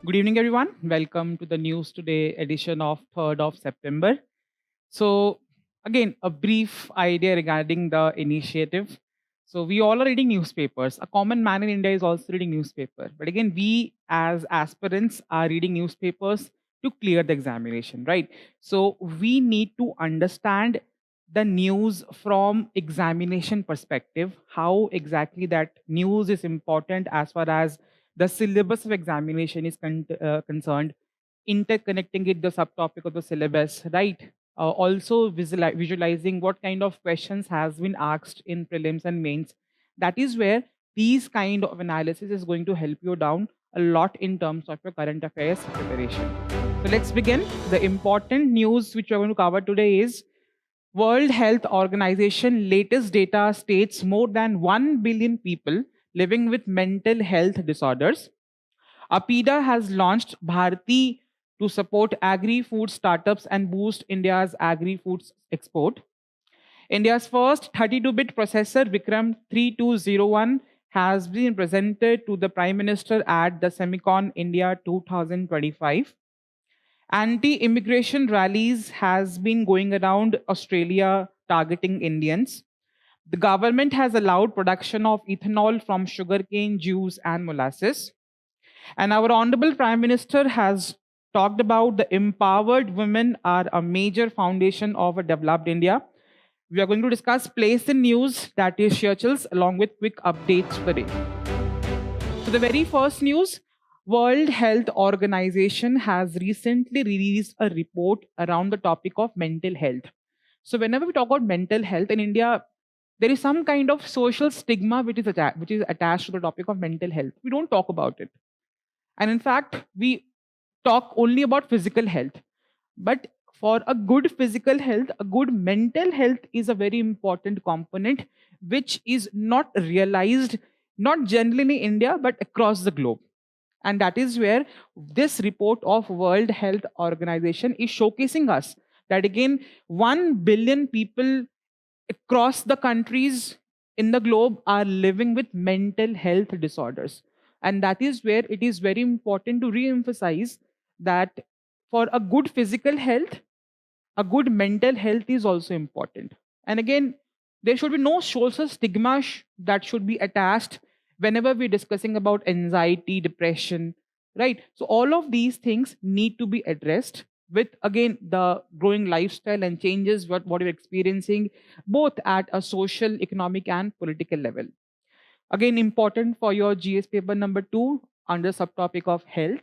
Good evening, everyone. Welcome to the News Today edition of 3rd of September. So, again, a brief idea regarding the initiative. So, we all are reading newspapers. A common man in India is also reading newspaper. But again, we as aspirants are reading newspapers to clear the examination, right? So, we need to understand the news from examination perspective, how exactly that news is important as far as the syllabus of examination is concerned, interconnecting it the subtopic of the syllabus, right? Also visualizing what kind of questions has been asked in prelims and mains. That is where these kind of analysis is going to help you down a lot in terms of your current affairs preparation. So let's begin. The important news which we're going to cover today is World Health Organization latest data states more than 1 billion people living with mental health disorders. APEDA has launched BHARATI to support agri-food startups and boost India's agri-foods export. India's first 32-bit processor, Vikram3201, has been presented to the Prime Minister at the Semicon India 2025. Anti-immigration rallies has been going around Australia targeting Indians. The government has allowed production of ethanol from sugarcane juice and molasses. And our Honorable Prime Minister has talked about the empowered women are a major foundation of a developed India. We are going to discuss place in news, that is Seychelles, along with quick updates today. So the very first news, World Health Organization has recently released a report around the topic of mental health. So whenever we talk about mental health in India, there is some kind of social stigma which is attached to the topic of mental health. We don't talk about it. And in fact, we talk only about physical health. But for a good physical health, a good mental health is a very important component which is not realized, not generally in India, but across the globe. And that is where this report of World Health Organization is showcasing us that again, 1 billion people across the countries in the globe are living with mental health disorders. And that is where it is very important to re-emphasize that for a good physical health, a good mental health is also important. And again, there should be no social stigma that should be attached whenever we're discussing about anxiety, depression, right? So all of these things need to be addressed with again the growing lifestyle and changes what you're experiencing both at a social, economic, and political level. Again, important for your GS paper number 2 under subtopic of health.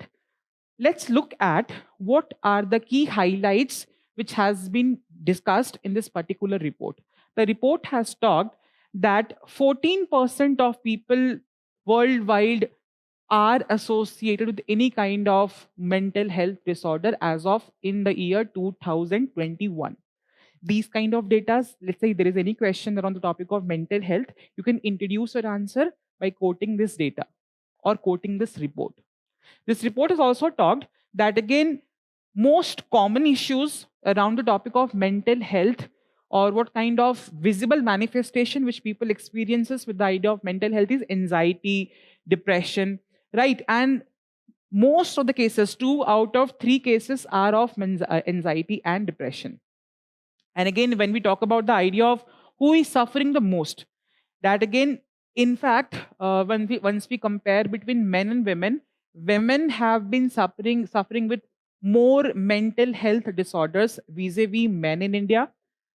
Let's look at what are the key highlights which has been discussed in this particular report. The report has talked that 14% of people worldwide are associated with any kind of mental health disorder as of in the year 2021. These kind of data, let's say there is any question around the topic of mental health, you can introduce your answer by quoting this data or quoting this report. This report has also talked that again, most common issues around the topic of mental health or what kind of visible manifestation which people experiences with the idea of mental health is anxiety, depression, right? And most of the cases, 2 out of 3 cases are of anxiety and depression. And again, when we talk about the idea of who is suffering the most, that again, in fact, once we compare between men and women, women have been suffering with more mental health disorders vis-a-vis men in India,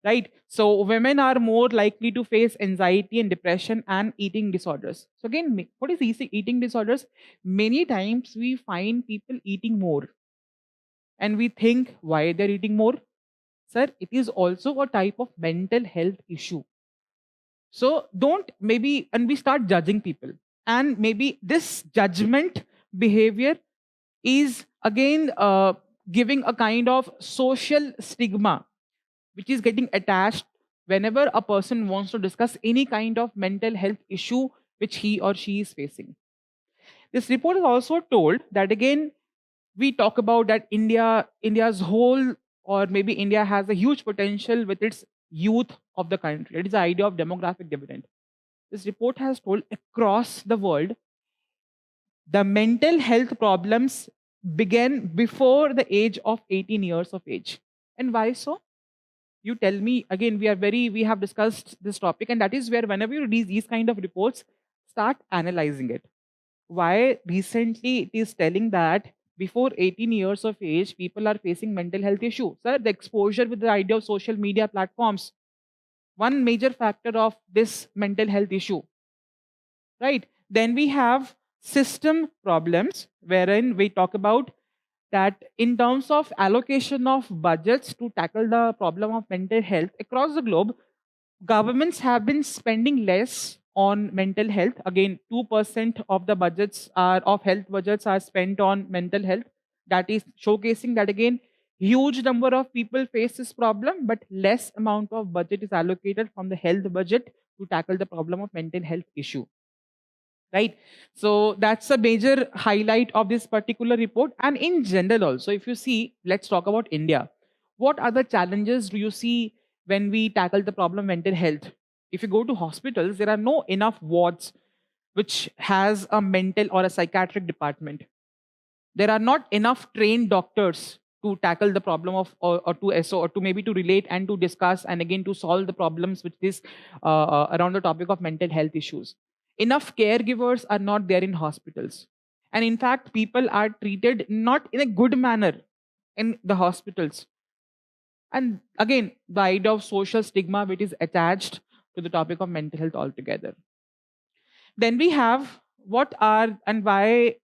right? So women are more likely to face anxiety and depression and eating disorders. So again, what is eating disorders? Many times we find people eating more, and we think why they're eating more. Sir, it is also a type of mental health issue. So don't maybe, and we start judging people. And maybe this judgment behavior is again giving a kind of social stigma, which is getting attached whenever a person wants to discuss any kind of mental health issue which he or she is facing. This report is also told that again, we talk about that India's whole, or maybe India has a huge potential with its youth of the country. It is the idea of demographic dividend. This report has told across the world, the mental health problems began before the age of 18 years of age. And why so? You tell me. Again, we have discussed this topic, and that is where whenever you read these kind of reports, start analyzing it. Why recently it is telling that before 18 years of age, people are facing mental health issue. Sir, the exposure with the idea of social media platforms, one major factor of this mental health issue, right? Then we have system problems, wherein we talk about that in terms of allocation of budgets to tackle the problem of mental health across the globe, governments have been spending less on mental health. Again, 2% of the budgets are of health budgets are spent on mental health. That is showcasing that again, huge number of people face this problem, but less amount of budget is allocated from the health budget to tackle the problem of mental health issue, right? So that's a major highlight of this particular report. And in general also, if you see, let's talk about India. What other challenges do you see when we tackle the problem of mental health? If you go to hospitals, there are no enough wards which has a mental or a psychiatric department. There are not enough trained doctors to tackle the problem of, or to SO, or to maybe to relate and to discuss and again to solve the problems which is around the topic of mental health issues. Enough caregivers are not there in hospitals, and in fact people are treated not in a good manner in the hospitals. And again, the idea of social stigma which is attached to the topic of mental health altogether. Then we have what are and why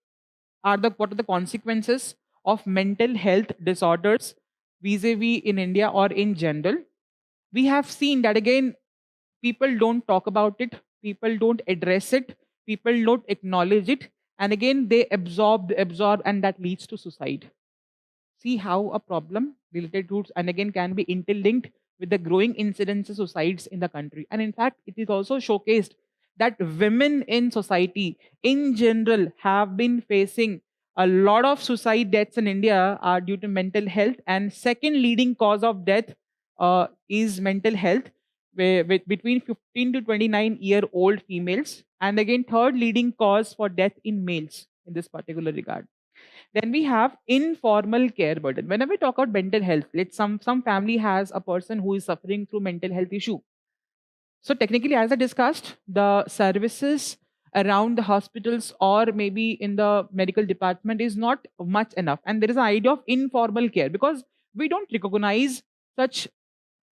are the what are the consequences of mental health disorders vis-a-vis in India or in general. We have seen that again, people don't talk about it, people don't address it, people don't acknowledge it, and again they absorb, and that leads to suicide. See how a problem related to and again can be interlinked with the growing incidence of suicides in the country. And in fact, it is also showcased that women in society in general have been facing a lot of suicide deaths in India are due to mental health, and second leading cause of death is mental health, where with between 15 to 29-year-old females, and again third leading cause for death in males in this particular regard. Then we have informal care burden. Whenever we talk about mental health, let's some family has a person who is suffering through mental health issue. So technically, as I discussed, the services around the hospitals or maybe in the medical department is not much enough. And there is an idea of informal care because we don't recognize such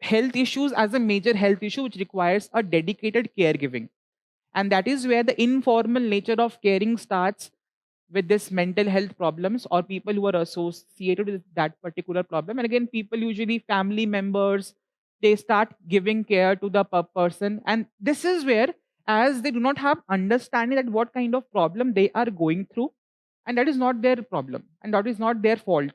health issues as a major health issue which requires a dedicated caregiving. And that is where the informal nature of caring starts with this mental health problems or people who are associated with that particular problem. And again, people usually family members, they start giving care to the person. And this is where, as they do not have understanding that what kind of problem they are going through, and that is not their problem and that is not their fault,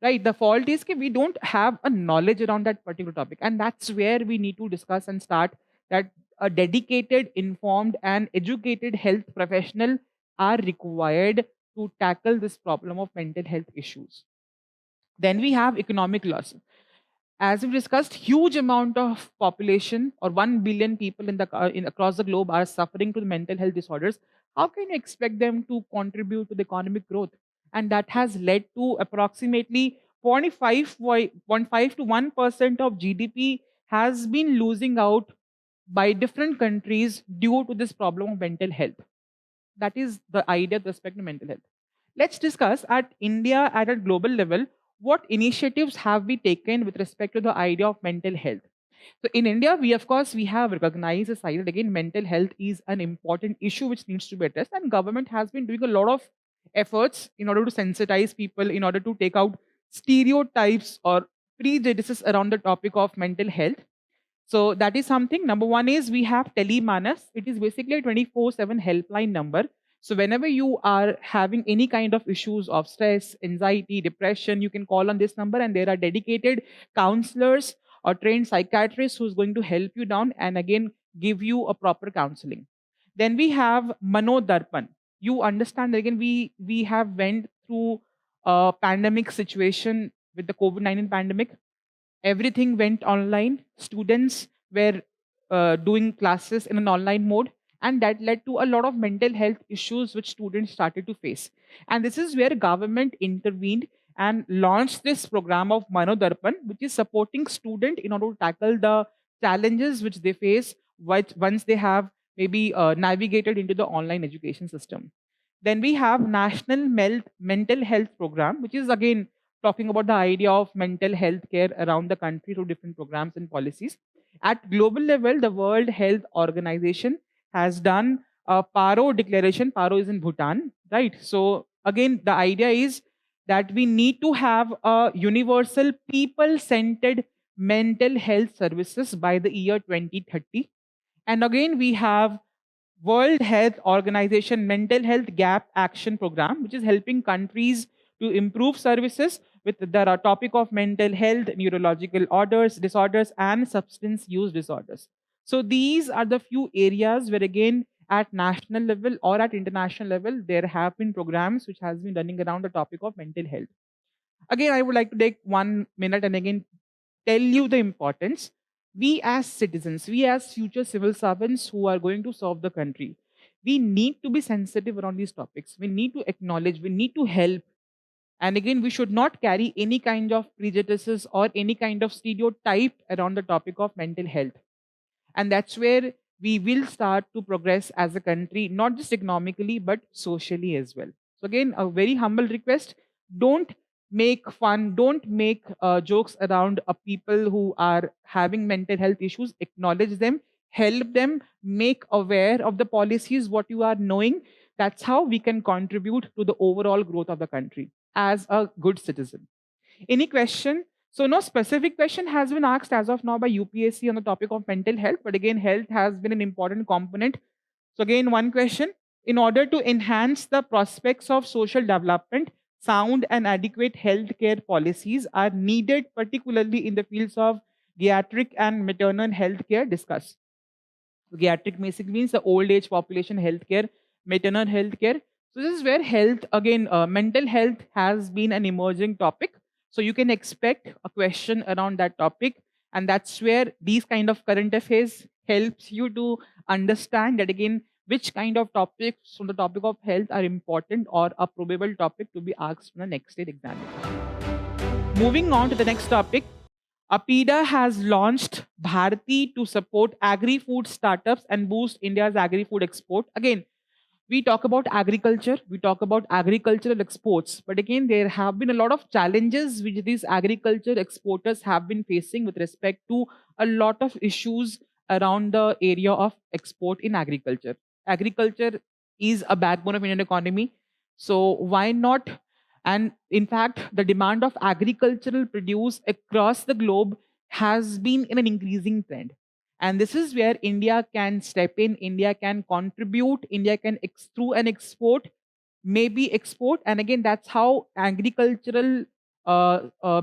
right? The fault is that we don't have a knowledge around that particular topic, and that's where we need to discuss and start that a dedicated, informed, and educated health professional are required to tackle this problem of mental health issues. Then we have economic loss. As we discussed, huge amount of population or 1 billion people across the globe are suffering to the mental health disorders. How can you expect them to contribute to the economic growth? And that has led to approximately 0.5 to 1% of GDP has been losing out by different countries due to this problem of mental health. That is the idea with respect to mental health. Let's discuss at India at a global level what initiatives have been taken with respect to the idea of mental health. So in India, we of course we have recognized the side that again mental health is an important issue which needs to be addressed, and government has been doing a lot of efforts in order to sensitize people, in order to take out stereotypes or prejudices around the topic of mental health. So that is something. Number one is we have Telemanas. It is basically a 24/7 helpline number. So whenever you are having any kind of issues of stress, anxiety, depression, you can call on this number, and there are dedicated counselors or trained psychiatrists who's going to help you down and again give you a proper counseling. Then we have Mano Darpan. You understand that again we have went through a pandemic situation with the COVID-19 pandemic. Everything went online. Students were doing classes in an online mode, And that led to a lot of mental health issues which students started to face. And this is where government intervened and launched this program of Manodarpan, which is supporting students in order to tackle the challenges which they face once they have maybe navigated into the online education system. Then we have National Mental Health Program, which is again talking about the idea of mental health care around the country through different programs and policies. At global level, the World Health Organization has done a Paro declaration. Paro is in Bhutan, right? So again, the idea is that we need to have a universal people-centered mental health services by the year 2030. And again, we have World Health Organization Mental Health Gap Action Program, which is helping countries to improve services with the topic of mental health, neurological disorders, and substance use disorders. So these are the few areas where again at national level or at international level, there have been programs which has been running around the topic of mental health. Again, I would like to take 1 minute and again tell you the importance. We as citizens, we as future civil servants who are going to serve the country, we need to be sensitive around these topics. We need to acknowledge, we need to help. And again, we should not carry any kind of prejudices or any kind of stereotype around the topic of mental health. And that's where we will start to progress as a country, not just economically, but socially as well. So, again, a very humble request, don't make fun, don't make jokes around people who are having mental health issues. Acknowledge them, help them, make aware of the policies, what you are knowing. That's how we can contribute to the overall growth of the country as a good citizen. Any question? So no specific question has been asked as of now by UPSC on the topic of mental health, but again, health has been an important component. So again, one question. In order to enhance the prospects of social development, sound and adequate healthcare policies are needed, particularly in the fields of geriatric and maternal healthcare. Discuss. Geriatric basically means the old age population healthcare, maternal healthcare. So this is where health, again, mental health has been an emerging topic. So you can expect a question around that topic. And that's where these kind of current affairs helps you to understand that again, which kind of topics from the topic of health are important or a probable topic to be asked in the next state examination. Moving on to the next topic, APEDA has launched Bharati to support agri-food startups and boost India's agri-food export. Again, we talk about agriculture, we talk about agricultural exports, but again, there have been a lot of challenges which these agriculture exporters have been facing with respect to a lot of issues around the area of export in agriculture. Agriculture is a backbone of Indian economy, so why not? And in fact, the demand of agricultural produce across the globe has been in an increasing trend. And this is where India can step in, India can contribute, India can through an export, maybe export. And again, that's how agricultural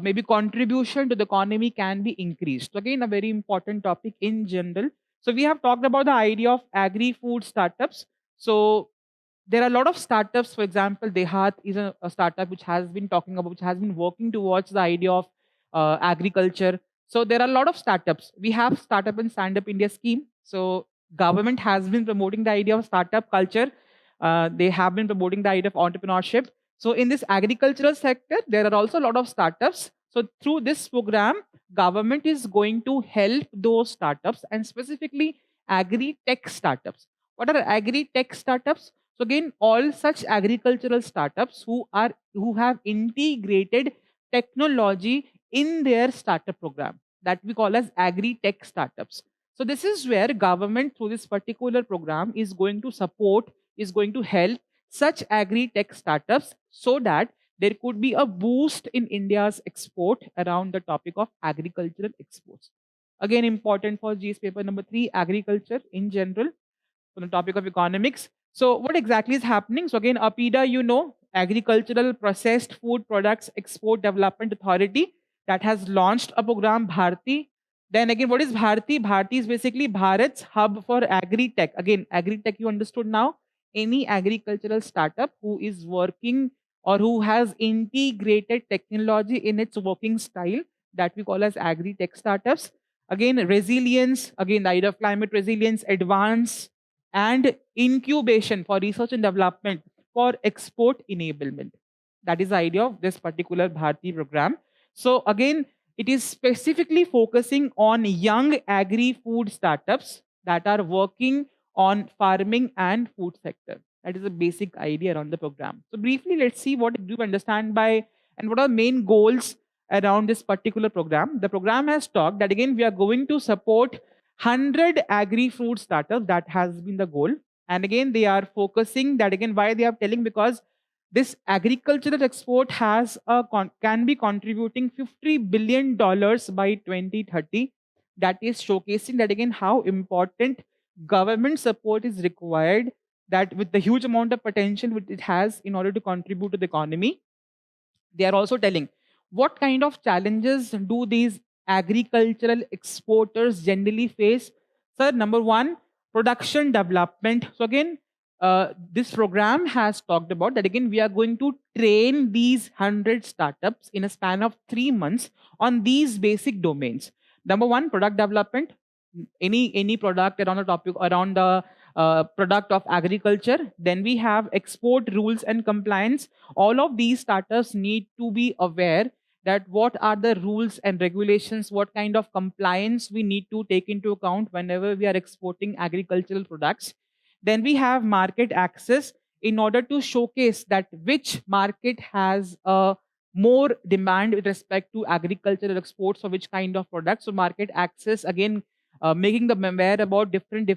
maybe contribution to the economy can be increased. So again, a very important topic in general. So we have talked about the idea of agri-food startups. So there are a lot of startups. For example, Dehat is a startup which has been talking about, which has been working towards the idea of agriculture. So there are a lot of startups. We have Startup and Stand Up India scheme. So government has been promoting the idea of startup culture. They have been promoting the idea of entrepreneurship. So in this agricultural sector, there are also a lot of startups. So through this program, government is going to help those startups and specifically agri-tech startups. What are agri-tech startups? So again, all such agricultural startups who have integrated technology in their startup program that we call as agri-tech startups. So this is where government through this particular program is going to support, is going to help such agri-tech startups so that there could be a boost in India's export around the topic of agricultural exports. Again, important for GS paper number 3, agriculture in general, on the topic of economics. So what exactly is happening? So again, APEDA, you know, Agricultural Processed Food Products Export Development Authority, that has launched a program, Bharati. Then again, what is Bharati? Bharati is basically Bharat's hub for agri-tech. Again, agri-tech you understood now. Any agricultural startup who is working or who has integrated technology in its working style, that we call as agri-tech startups. Again, resilience, again, the idea of climate resilience, advance and incubation for research and development for export enablement. That is the idea of this particular Bharati program. So again, it is specifically focusing on young agri-food startups that are working on farming and food sector. That is the basic idea around the program. So briefly, let's see what do you understand by and what are the main goals around this particular program. The program has talked that again we are going to support 100 agri-food startups. That has been the goal. And again, they are focusing that again why they are telling, because this agricultural export can be contributing $50 billion by 2030. That is showcasing that again how important government support is required, that with the huge amount of potential which it has in order to contribute to the economy. They are also telling what kind of challenges do these agricultural exporters generally face. Sir, number one, production development. So again, this program has talked about that again we are going to train these 100 startups in a span of 3 months on these basic domains. Number one, product development. Any product around the topic around the product of agriculture. Then we have export rules and compliance. All of these startups need to be aware that what are the rules and regulations, what kind of compliance we need to take into account whenever we are exporting agricultural products. Then we have market access, in order to showcase that which market has a more demand with respect to agricultural exports or which kind of products. So market access, again, making them aware about different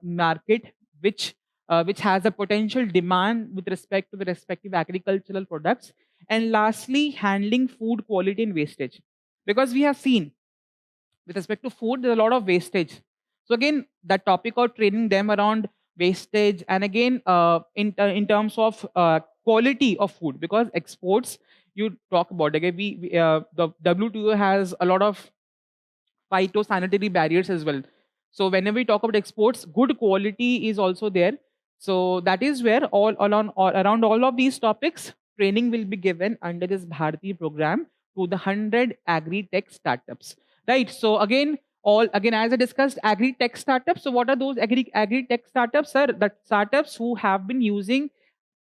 market which has a potential demand with respect to the respective agricultural products. And lastly, handling food quality and wastage, because we have seen with respect to food there's a lot of wastage. So again, that topic of training them around wastage, and again in terms of quality of food, because exports you talk about again the WTO has a lot of phytosanitary barriers as well. So whenever we talk about exports, good quality is also there. So that is where around all of these topics, training will be given under this Bharati program to the 100 agri-tech startups. Right. So again, as I discussed, agri-tech startups. So what are those agri-tech startups? Sir, the startups who have been using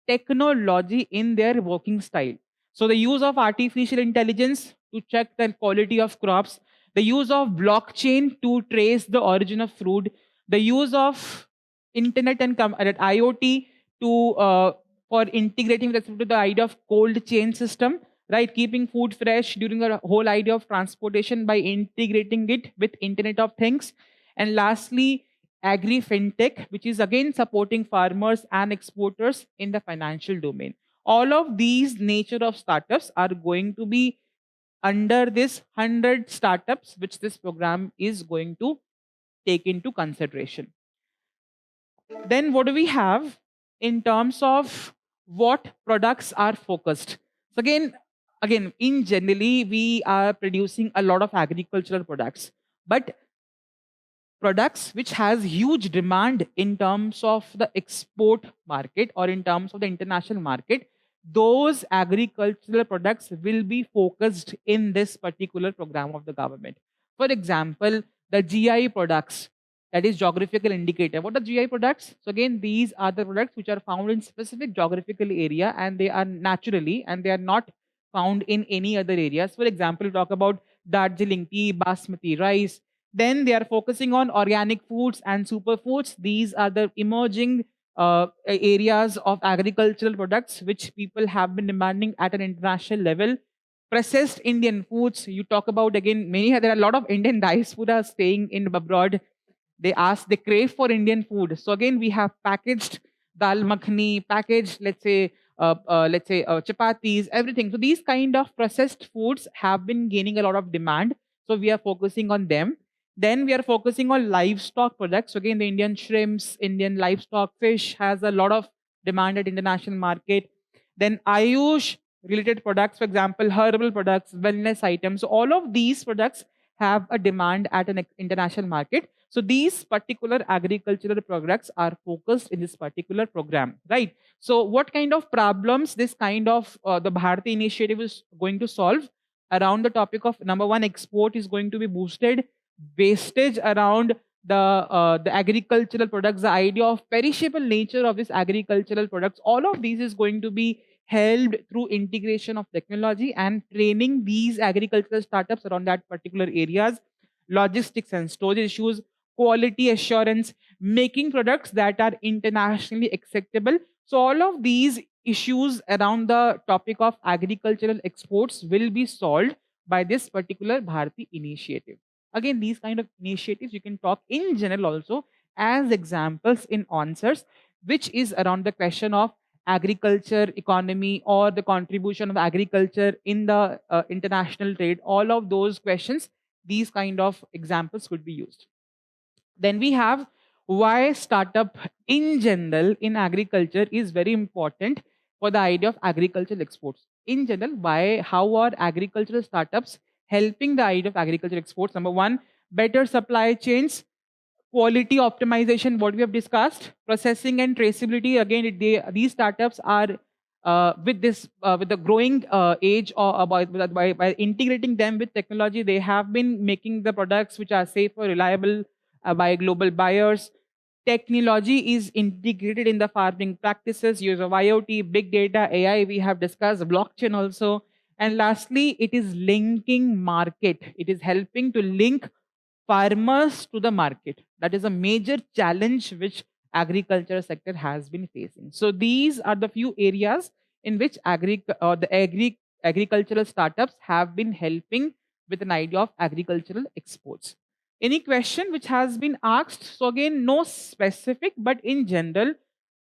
technology in their working style. So the use of artificial intelligence to check the quality of crops, the use of blockchain to trace the origin of food, the use of internet and IoT to for integrating with respect to the idea of cold chain system, right? Keeping food fresh during the whole idea of transportation by integrating it with Internet of Things. And lastly, agri fintech, which is again supporting farmers and exporters in the financial domain. All of these nature of startups are going to be under this 100 startups which this program is going to take into consideration. Then what do we have in terms of what products are focused? So again, in generally, we are producing a lot of agricultural products, but products which has huge demand in terms of the export market or in terms of the international market, those agricultural products will be focused in this particular program of the government. For example, the GI products, that is geographical indicator. What are GI products? So again, these are the products which are found in specific geographical area, and they are naturally and they are not found in any other areas. For example, we talk about Darjeeling tea, basmati rice. Then they are focusing on organic foods and superfoods. These are the emerging areas of agricultural products which people have been demanding at an international level. Processed Indian foods, you talk about again, there are a lot of Indian diaspora staying in abroad. They crave for Indian food. So again, we have packaged dal makhani, packaged, chapatis, everything. So these kind of processed foods have been gaining a lot of demand. So we are focusing on them. Then we are focusing on livestock products. So again, the Indian shrimps, Indian livestock fish has a lot of demand at international market. Then Ayush related products, for example, herbal products, wellness items. So all of these products have a demand at an international market. So these particular agricultural products are focused in this particular program, right? So what kind of problems this kind of the Bharati initiative is going to solve? Around the topic of number one, export is going to be boosted. Wastage around the agricultural products, the idea of perishable nature of this agricultural products, all of these is going to be helped through integration of technology and training these agricultural startups around that particular areas, logistics and storage issues, quality assurance, making products that are internationally acceptable. So all of these issues around the topic of agricultural exports will be solved by this particular Bharati initiative. Again, these kind of initiatives you can talk in general also as examples in answers, which is around the question of agriculture economy or the contribution of agriculture in the international trade. All of those questions, these kind of examples could be used. Then we have why startup in general in agriculture is very important for the idea of agricultural exports. In general, why, how are agricultural startups helping the idea of agricultural exports? Number one, better supply chains, quality optimization, what we have discussed, processing and traceability. Again, these startups are with the growing age, or by integrating them with technology, they have been making the products which are safer, reliable by global buyers. Technology is integrated in the farming practices, use of IoT, big data, AI, we have discussed, blockchain also. And lastly, it is linking market. It is helping to link farmers to the market. That is a major challenge which agriculture sector has been facing. So these are the few areas in which agricultural startups have been helping with an idea of agricultural exports. Any question which has been asked? So again, no specific, but in general,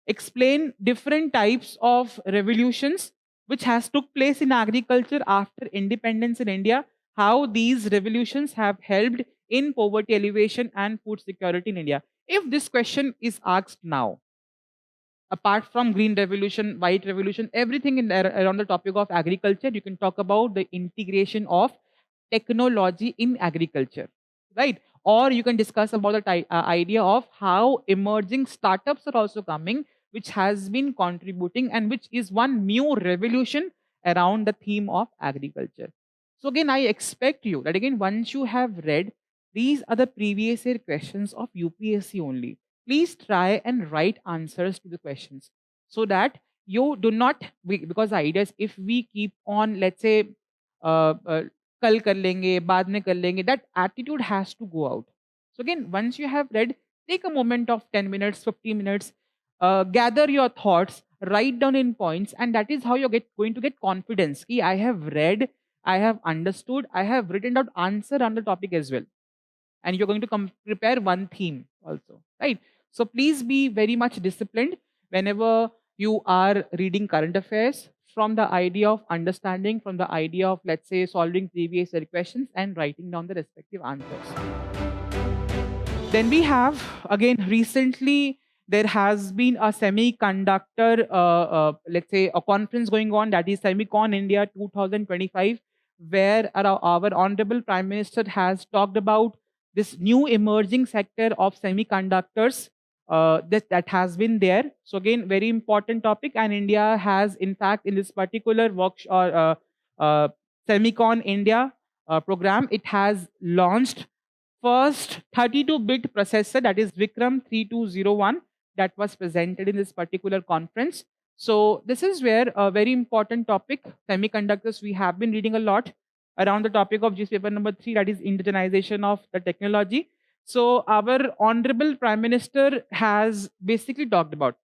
explain different types of revolutions which has took place in agriculture after independence in India, how these revolutions have helped in poverty alleviation and food security in India. If this question is asked now, apart from green revolution, white revolution, everything in there around the topic of agriculture, you can talk about the integration of technology in agriculture, right? Or you can discuss about the idea of how emerging startups are also coming, which has been contributing and which is one new revolution around the theme of agriculture. So again, I expect you that again, once you have read, these are the previous year questions of UPSC only. Please try and write answers to the questions so that you do not, because the idea is if we keep on, let's say, uh, कल कर लेंगे, बाद में कर लेंगे, that attitude has to go out. So again, once you have read, take a moment of 10 minutes, 15 minutes, gather your thoughts, write down in points, and that is how you're going to get confidence. Ki, I have read, I have understood, I have written out answer on the topic as well. And you're going to prepare one theme also, right? So please be very much disciplined whenever you are reading current affairs, from the idea of understanding, from the idea of, let's say, solving previous year questions and writing down the respective answers. Then we have, again, recently there has been a semiconductor, let's say, a conference going on, that is Semicon India 2025, where our Honorable Prime Minister has talked about this new emerging sector of semiconductors that has been there. So again, very important topic, and India has, in fact, in this particular workshop or Semicon India program, it has launched first 32-bit processor, that is Vikram3201, that was presented in this particular conference. So this is where a very important topic, semiconductors, we have been reading a lot around the topic of GS paper number 3, that is indigenization of the technology. So our Honorable Prime Minister has basically talked about.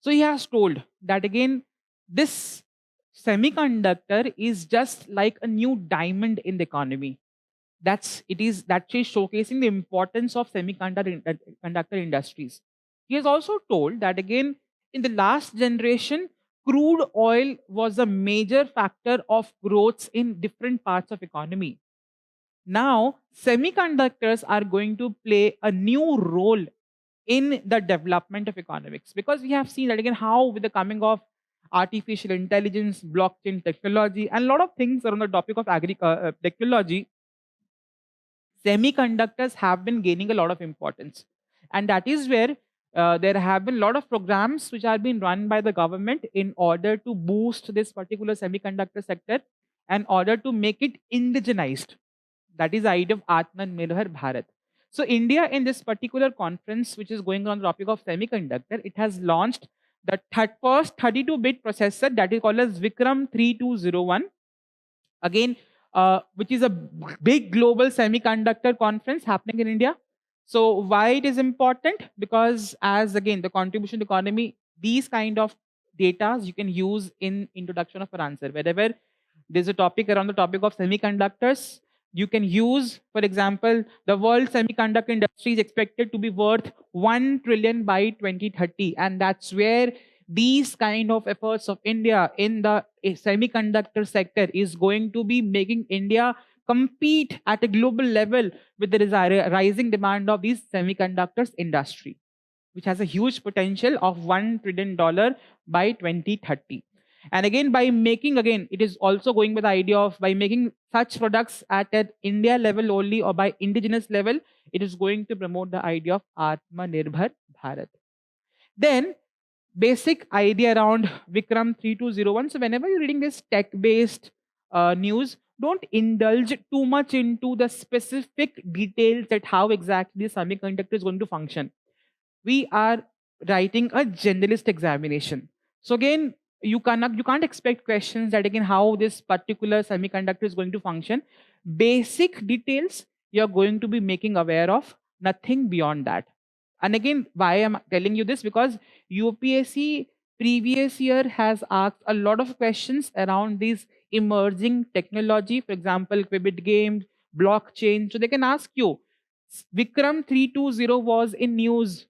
So he has told that again, this semiconductor is just like a new diamond in the economy. That's showcasing the importance of conductor industries. He has also told that again, in the last generation, crude oil was a major factor of growth in different parts of economy. Now semiconductors are going to play a new role in the development of economics, because we have seen that again how with the coming of artificial intelligence, blockchain technology, and a lot of things around the topic of technology, semiconductors have been gaining a lot of importance. And that is where there have been a lot of programs which are being run by the government in order to boost this particular semiconductor sector, and order to make it indigenized. That is the idea of Atmanirbhar Bharat. So India in this particular conference, which is going on the topic of semiconductor, it has launched the first 32-bit processor that is called as Vikram3201. Again, which is a big global semiconductor conference happening in India. So why it is important? Because as again the contribution to economy, these kind of data you can use in introduction of an answer. Wherever there's a topic around the topic of semiconductors, you can use, for example, the world semiconductor industry is expected to be worth 1 trillion by 2030, and that's where these kind of efforts of India in the semiconductor sector is going to be making India compete at a global level with the rising demand of these semiconductors industry, which has a huge potential of $1 trillion by 2030. And again, by making, again, it is also going with the idea of by making such products at an India level only or by indigenous level, it is going to promote the idea of Atmanirbhar Bharat. Then basic idea around Vikram 3201. So whenever you're reading this tech-based news, don't indulge too much into the specific details that how exactly the semiconductor is going to function. We are writing a generalist examination. So again, you can't expect questions that again how this particular semiconductor is going to function. Basic details you're going to be making aware of, nothing beyond that. And again, why am I telling you this? Because UPSC previous year has asked a lot of questions around these emerging technology, for example, Qubit game, blockchain. So they can ask you, Vikram 320 was in news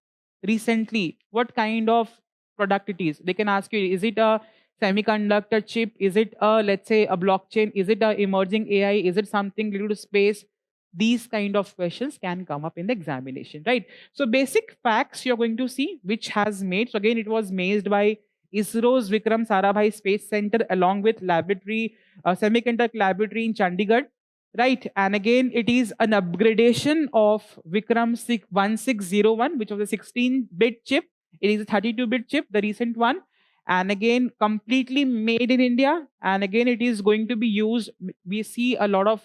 recently. What kind of product it is? They can ask you, is it a semiconductor chip? Is it a, let's say, a blockchain? Is it a emerging AI? Is it something related to space? These kind of questions can come up in the examination, right? So basic facts you're going to see, which has made. So again, it was made by ISRO's Vikram Sarabhai Space Center along with laboratory, semiconductor laboratory in Chandigarh, right? And again, it is an upgradation of Vikram 1601, which was a 16-bit chip. It is a 32-bit chip, the recent one. And again, completely made in India. And again, it is going to be used. We see a lot of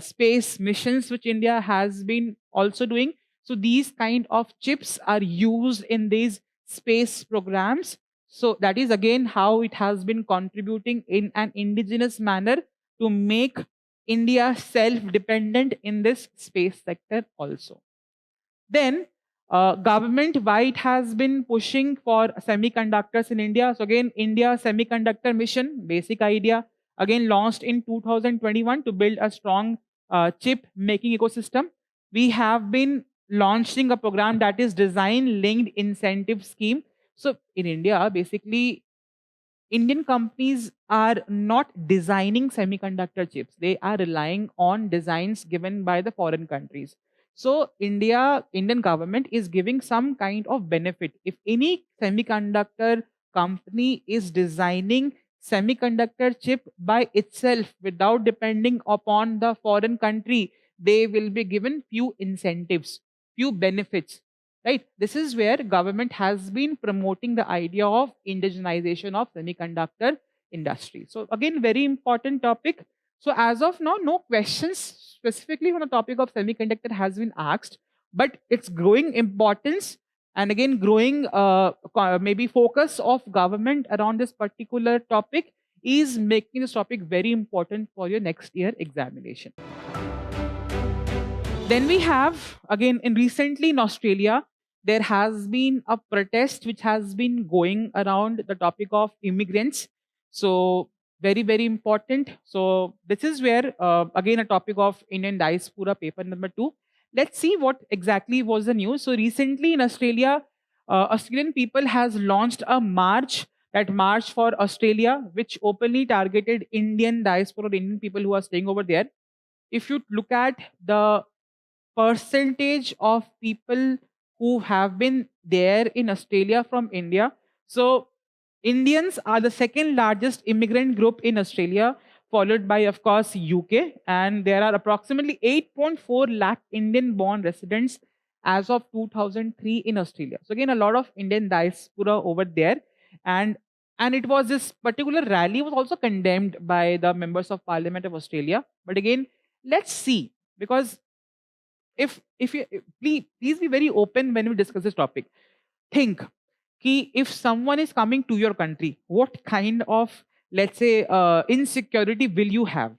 space missions which India has been also doing. So these kind of chips are used in these space programs. So that is again how it has been contributing in an indigenous manner to make India self-dependent in this space sector also. Then government, why it has been pushing for semiconductors in India. So again, India Semiconductor Mission, basic idea, again launched in 2021 to build a strong chip making ecosystem. We have been launching a program that is design linked incentive scheme. So in India, basically Indian companies are not designing semiconductor chips. They are relying on designs given by the foreign countries. So Indian government is giving some kind of benefit. If any semiconductor company is designing semiconductor chip by itself without depending upon the foreign country, they will be given few incentives, few benefits, right? This is where government has been promoting the idea of indigenization of semiconductor industry. So again, very important topic. So as of now, no questions specifically on the topic of semiconductor has been asked, but its growing importance and again growing maybe focus of government around this particular topic is making this topic very important for your next year examination. Then we have again in recently in Australia, there has been a protest which has been going around the topic of immigrants. So very, very important. So this is where again a topic of Indian diaspora, paper number 2. Let's see what exactly was the news. So recently in Australia, Australian people has launched a march, that March for Australia, which openly targeted Indian diaspora, Indian people who are staying over there. If you look at the percentage of people who have been there in Australia from India. So Indians are the second largest immigrant group in Australia, followed by, of course, UK. And there are approximately 8.4 lakh Indian-born residents as of 2003 in Australia. So again, a lot of Indian diaspora over there. And it was this particular rally was also condemned by the members of Parliament of Australia. But again, let's see, because if you please be very open when we discuss this topic. Think if someone is coming to your country, what kind of, let's say, insecurity will you have,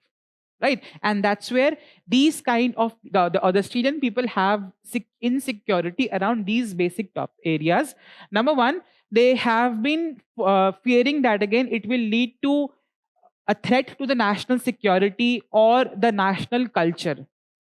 right? And that's where these kind of the other Australian people have insecurity around these basic top areas. Number one, they have been fearing that again it will lead to a threat to the national security or the national culture.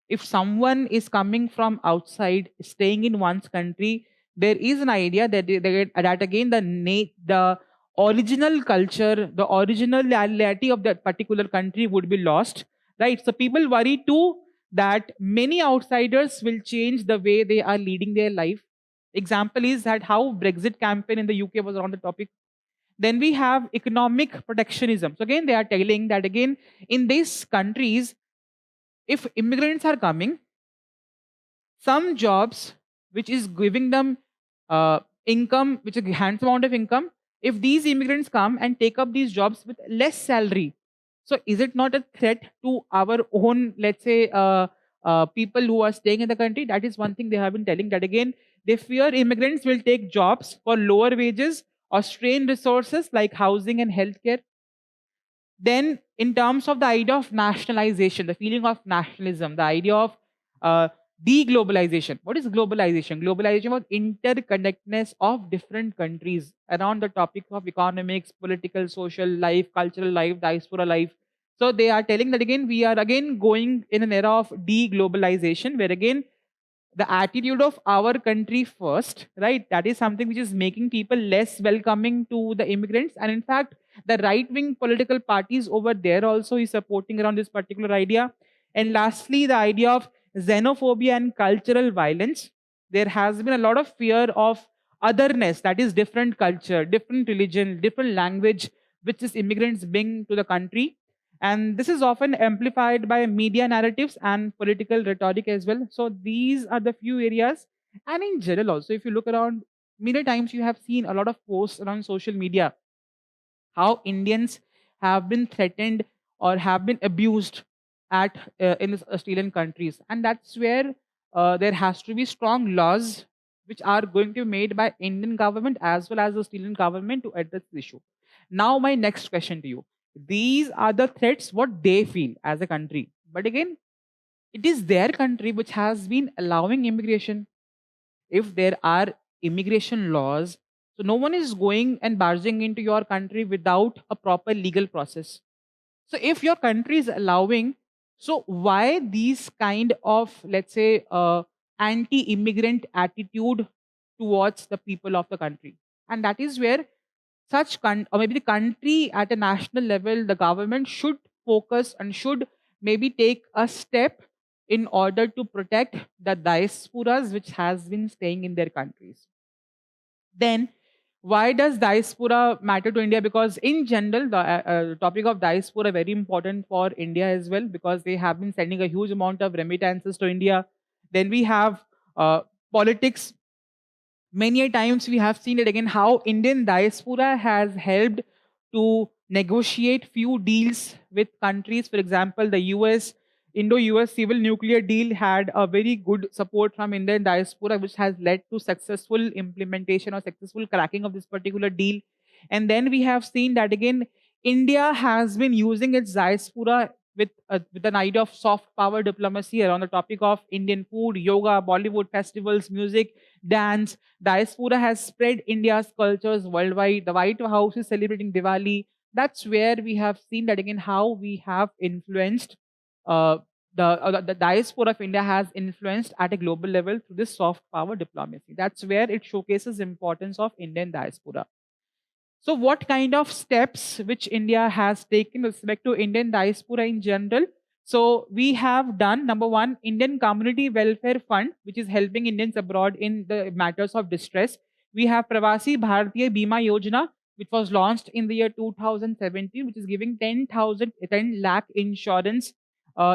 If someone is coming from outside staying in one's country, there is an idea that that again the original culture, the originality of that particular country would be lost, right? So people worry too that many outsiders will change the way they are leading their life. Example is that how Brexit campaign in the UK was around the topic. Then we have economic protectionism. So again, they are telling that again in these countries, if immigrants are coming, some jobs which is giving them income, which is a handsome amount of income, if these immigrants come and take up these jobs with less salary, so is it not a threat to our own, let's say, people who are staying in the country? That is one thing they have been telling, that again they fear immigrants will take jobs for lower wages or strain resources like housing and healthcare. Then, in terms of the idea of nationalization, the feeling of nationalism, the idea of uh, deglobalization. What is globalization? Globalization was interconnectedness of different countries around the topic of economics, political, social life, cultural life, diaspora life. So they are telling that again we are again going in an era of deglobalization, where again the attitude of our country first, right? That is something which is making people less welcoming to the immigrants. And in fact, the right wing political parties over there also is supporting around this particular idea. And lastly, the idea of xenophobia and cultural violence. There has been a lot of fear of otherness, that is different culture, different religion, different language, which is immigrants bring to the country. And this is often amplified by media narratives and political rhetoric as well. So these are the few areas. And in general also, if you look around, many times you have seen a lot of posts around social media how Indians have been threatened or have been abused at in this Australian countries, and that's where there has to be strong laws which are going to be made by Indian government as well as the Australian government to address this issue. Now, my next question to you: these are the threats what they feel as a country, but again, it is their country which has been allowing immigration. If there are immigration laws, so no one is going and barging into your country without a proper legal process. So if your country is allowing, so why these kind of, let's say, anti-immigrant attitude towards the people of the country? And that is where or maybe the country at a national level, the government should focus and should maybe take a step in order to protect the diasporas which has been staying in their countries. Then why does diaspora matter to India? Because in general, the topic of diaspora very important for India as well, because they have been sending a huge amount of remittances to India. Then we have politics. Many a times we have seen it again how Indian diaspora has helped to negotiate few deals with countries. For example, the US Indo-US civil nuclear deal had a very good support from Indian diaspora, which has led to successful implementation or successful cracking of this particular deal. And then we have seen that again, India has been using its diaspora with an idea of soft power diplomacy around the topic of Indian food, yoga, Bollywood festivals, music, dance. Diaspora has spread India's cultures worldwide. The White House is celebrating Diwali. That's where we have seen that again how we have influenced uh, the diaspora of India has influenced at a global level through this soft power diplomacy. That's where it showcases importance of Indian diaspora. So, what kind of steps which India has taken with respect to Indian diaspora in general? So, we have done number one, Indian Community Welfare Fund, which is helping Indians abroad in the matters of distress. We have Pravasi Bharatiya Bima Yojana, which was launched in the year 2017, which is giving 10 lakh insurance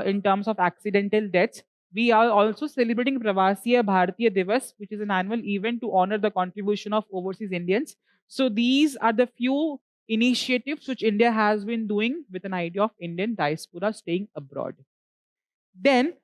in terms of accidental deaths. We are also celebrating Pravasiya Bharatiya Divas, which is an annual event to honor the contribution of overseas Indians. So these are the few initiatives which India has been doing with an idea of Indian diaspora staying abroad. Then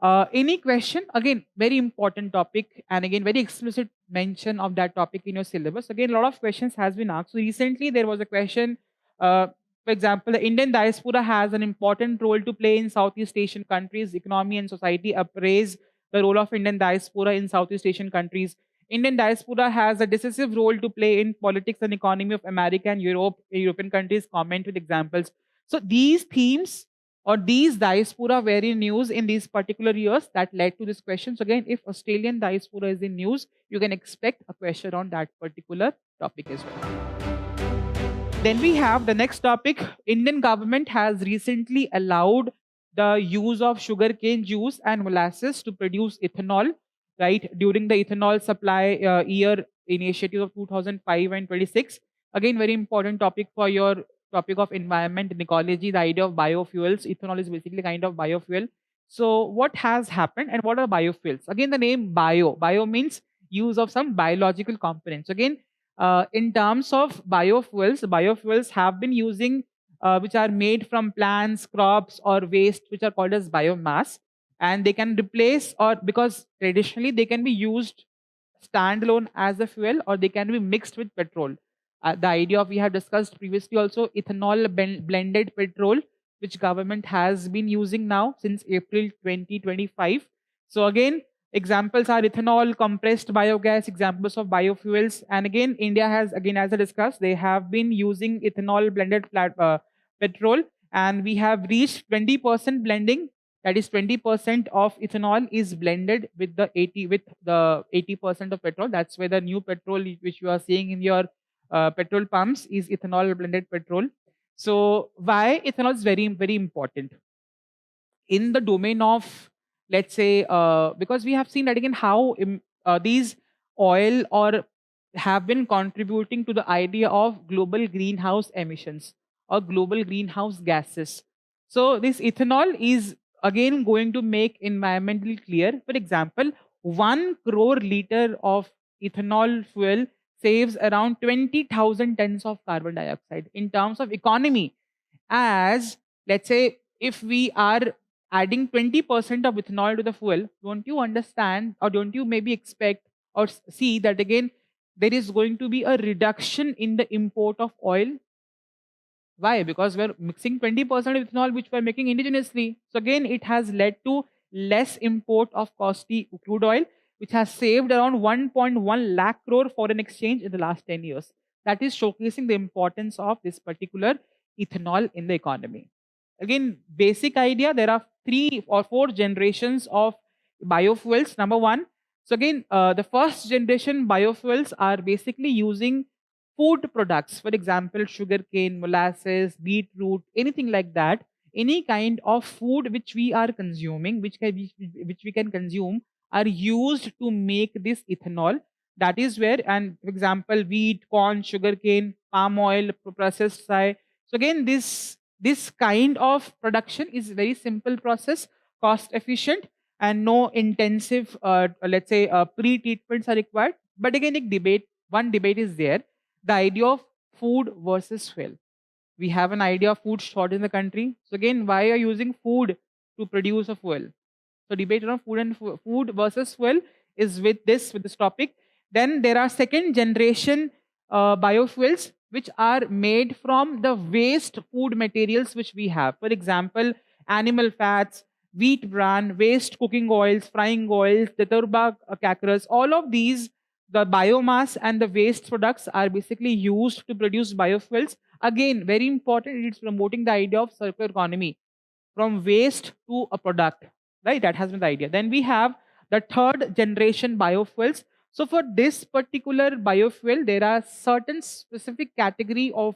Any question? Again, very important topic, and again, very explicit mention of that topic in your syllabus. Again, a lot of questions has been asked. So recently, there was a question. For example, the Indian diaspora has an important role to play in Southeast Asian countries' economy and society. Appraise the role of Indian diaspora in Southeast Asian countries. Indian diaspora has a decisive role to play in politics and economy of America and European countries. Comment with examples. So these themes or these diaspora were in news in these particular years that led to this question. So again, if Australian diaspora is in news, you can expect a question on that particular topic as well. Then we have the next topic. Indian government has recently allowed the use of sugarcane juice and molasses to produce ethanol, right? During the ethanol supply year initiative of 2005 and 26. Again, very important topic for your topic of environment and ecology, the idea of biofuels. Ethanol is basically kind of biofuel. So what has happened and what are biofuels? Again, the name bio. Bio means use of some biological components. Again, in terms of biofuels, biofuels have been using which are made from plants, crops, or waste, which are called as biomass, and they can replace or because traditionally they can be used standalone as a fuel or they can be mixed with petrol. The idea of we have discussed previously also ethanol blended petrol, which government has been using now since April 2025. So again, examples are ethanol, compressed biogas, examples of biofuels. And again, India has, again, as I discussed, they have been using ethanol blended petrol, and we have reached 20% blending. That is 20% of ethanol is blended with the 80% of petrol. That's where the new petrol which you are seeing in your petrol pumps is ethanol blended petrol. So why ethanol is very, very important in the domain of, let's say, because we have seen that again how these oil or have been contributing to the idea of global greenhouse emissions or global greenhouse gases. So this ethanol is again going to make environmentally clear. For example, 1 crore liter of ethanol fuel saves around 20,000 tons of carbon dioxide. In terms of economy, as let's say if we are adding 20% of ethanol to the fuel, don't you understand or don't you maybe expect or see that again there is going to be a reduction in the import of oil? Why? Because we're mixing 20% of ethanol which we're making indigenously. So again, it has led to less import of costly crude oil, which has saved around 1.1 lakh crore foreign exchange in the last 10 years. That is showcasing the importance of this particular ethanol in the economy. Again, basic idea, there are 3 or 4 generations of biofuels. Number one, so again, the first generation biofuels are basically using food products, for example, sugarcane, molasses, beetroot, anything like that. Any kind of food which we are consuming, which we can consume, are used to make this ethanol. That is where, and for example, wheat, corn, sugarcane, palm oil, processed soy. So again, this kind of production is very simple process, cost efficient, and no intensive, let's say, pre-treatments are required. But again, one debate is there, the idea of food versus fuel. We have an idea of food short in the country. So again, why are you using food to produce a fuel? So debate around food versus fuel is with this topic. Then there are second generation biofuels which are made from the waste food materials which we have. For example, animal fats, wheat bran, waste cooking oils, frying oils, the turba cacres, all of these, the biomass and the waste products are basically used to produce biofuels. Again, very important, it's promoting the idea of circular economy from waste to a product, right? That has been the idea. Then we have the third generation biofuels. So for this particular biofuel, there are certain specific category of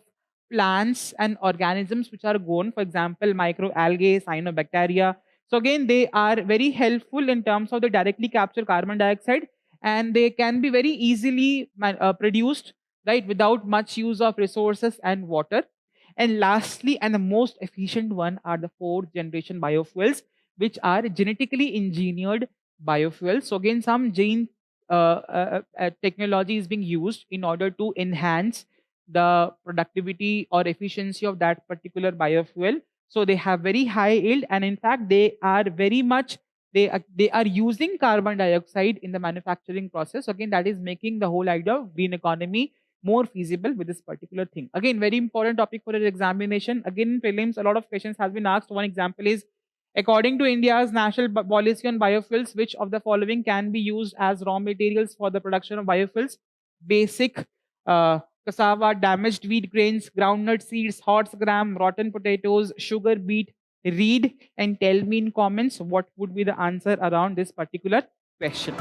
plants and organisms which are grown. For example, microalgae, cyanobacteria. So again, they are very helpful in terms of they directly capture carbon dioxide, and they can be very easily produced, right, without much use of resources and water. And lastly, and the most efficient one, are the fourth generation biofuels, which are genetically engineered biofuels. So again, some gene technology is being used in order to enhance the productivity or efficiency of that particular biofuel. So they have very high yield, and in fact, they are very much they are using carbon dioxide in the manufacturing process. Again, that is making the whole idea of green economy more feasible with this particular thing. Again, very important topic for your examination. Again, in prelims, a lot of questions has been asked. One example is, according to India's national policy on biofuels, which of the following can be used as raw materials for the production of biofuels? Basic cassava, damaged wheat grains, groundnut seeds, horse gram, rotten potatoes, sugar beet. Read and tell me in comments what would be the answer around this particular question.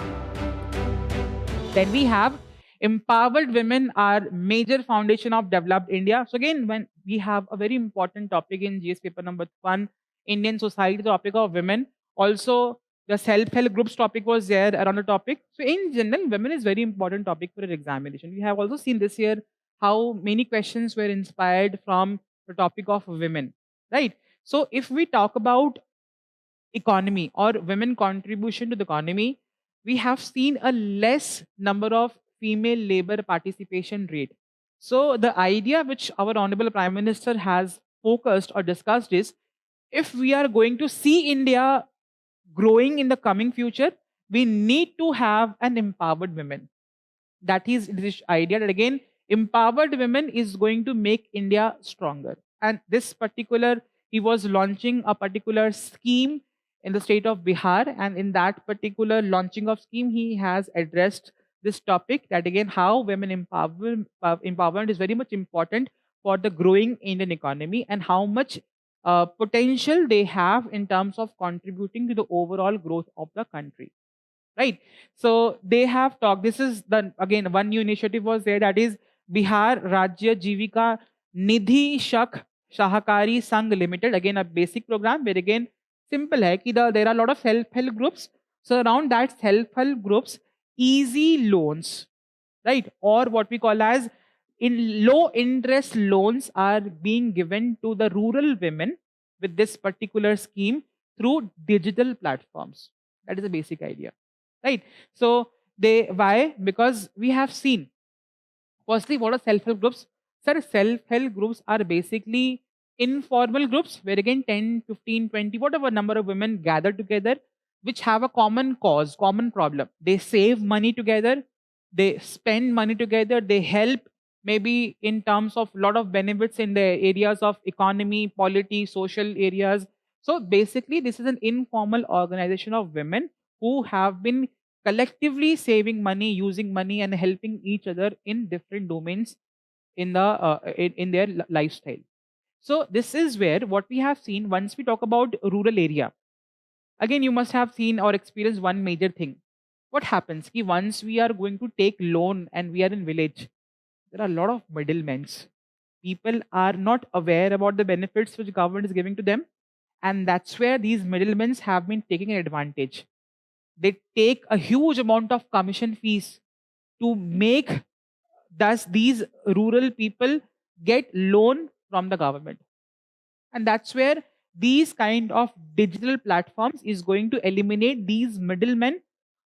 Then we have empowered women are major foundation of developed India. So again, when we have a very important topic in GS paper number 1, Indian society, the topic of women. Also, the self-help groups topic was there around the topic. So in general, women is very important topic for your examination. We have also seen this year how many questions were inspired from the topic of women, right? So if we talk about economy or women contribution to the economy, we have seen a less number of female labor participation rate. So the idea which our honorable prime minister has focused or discussed is, if we are going to see India growing in the coming future, we need to have an empowered women. That is this idea that again, empowered women is going to make India stronger. And this particular, he was launching a particular scheme in the state of Bihar, and in that particular launching of scheme, he has addressed this topic that again, how women empowerment is very much important for the growing Indian economy, and how much potential they have in terms of contributing to the overall growth of the country, right? So they have talked. This is the again one new initiative was there, that is Bihar Rajya Jivika Nidhi Shak Sahakari Sangh Limited. Again, a basic program where again simple hai ki there are a lot of self-help groups. So around that self-help groups, easy loans, right? Or what we call as in low interest loans are being given to the rural women with this particular scheme through digital platforms. That is the basic idea, right? So they, why? Because we have seen, firstly, what are self-help groups? Sir, self-help groups are basically informal groups where again 10, 15, 20, whatever number of women gather together, which have a common cause, common problem. They save money together, they spend money together, they help maybe in terms of lot of benefits in the areas of economy, polity, social areas. So basically, this is an informal organization of women who have been collectively saving money, using money, and helping each other in different domains in the in their lifestyle. So this is where what we have seen. Once we talk about rural area, again you must have seen or experienced one major thing. What happens ki once we are going to take loan and we are in village, there are a lot of middlemen. People are not aware about the benefits which government is giving to them, and that's where these middlemen have been taking an advantage. They take a huge amount of commission fees to make thus these rural people get loan from the government. And that's where these kind of digital platforms is going to eliminate these middlemen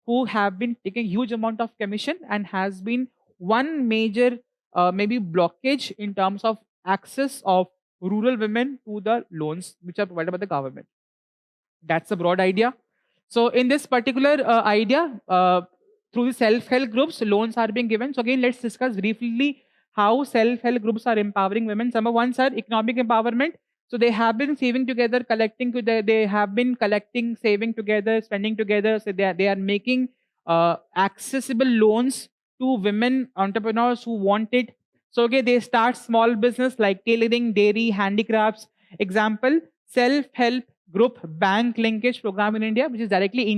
who have been taking huge amount of commission, and has been one major maybe blockage in terms of access of rural women to the loans which are provided by the government. That's a broad idea. So in this particular idea, through the self-help groups, loans are being given. So again, let's discuss briefly how self-help groups are empowering women. Number one, sir, economic empowerment. So they have been saving together, collecting together. They have been collecting, saving together, spending together. So they are making accessible loans to women entrepreneurs who want it. So okay, they start small business like tailoring, dairy, handicrafts. Example, self-help group bank linkage program in India, which is directly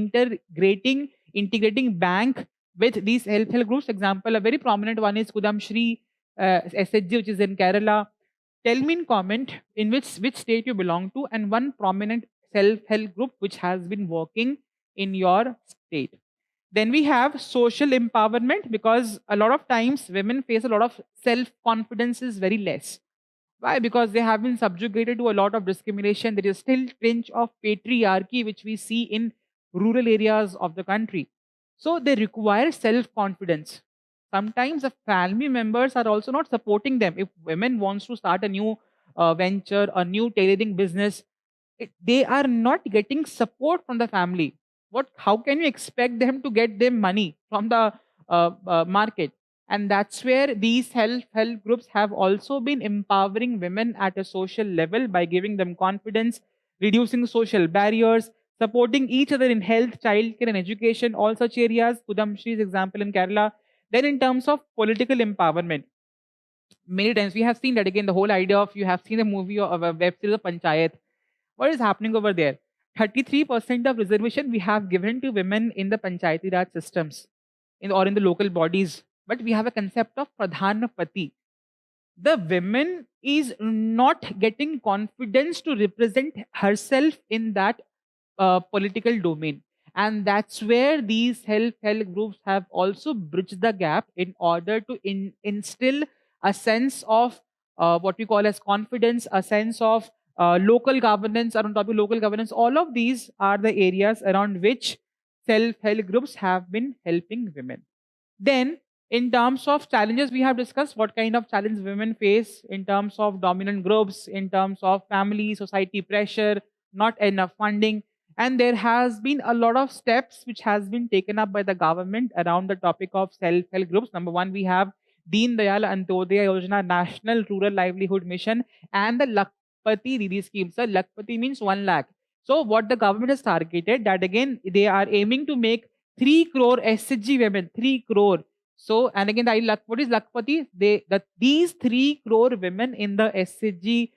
integrating bank with these self-help groups. Example, a very prominent one is Kudamshri SHG, which is in Kerala. Tell me in comment in which state you belong to, and one prominent self-help group which has been working in your state. Then we have social empowerment, because a lot of times women face a lot of self-confidence is very less. Why? Because they have been subjugated to a lot of discrimination. There is still tinge of patriarchy which we see in rural areas of the country. So they require self-confidence. Sometimes the family members are also not supporting them. If women wants to start a new venture, a new tailoring business, they are not getting support from the family. How can you expect them to get them money from the market? And that's where these help groups have also been empowering women at a social level by giving them confidence, reducing social barriers, supporting each other in health, childcare, and education, all such areas. Kudamshri's example in Kerala. Then, in terms of political empowerment, many times we have seen that again. The whole idea of, you have seen a movie or a web series of Panchayat. What is happening over there? 33% of reservation we have given to women in the Panchayati Raj systems, or in the local bodies. But we have a concept of Pradhanapati. The women is not getting confidence to represent herself in that political domain. And that's where these help groups have also bridged the gap in order to instill a sense of what we call as confidence, a sense of local governance. Around topic local governance, all of these are the areas around which self-help groups have been helping women. Then, in terms of challenges, we have discussed what kind of challenge women face in terms of dominant groups, in terms of family, society pressure, not enough funding. And there has been a lot of steps which has been taken up by the government around the topic of self-help groups. Number one, we have Deen Dayal Antyodaya Yojana, National Rural Livelihood Mission, and the Lakpati Didi scheme. So Lakpati means 1 lakh. So what the government has targeted, that again they are aiming to make 3 crore SHG women, 3 crore. So, and again, what is Lakpati? These 3 crore women in the SHG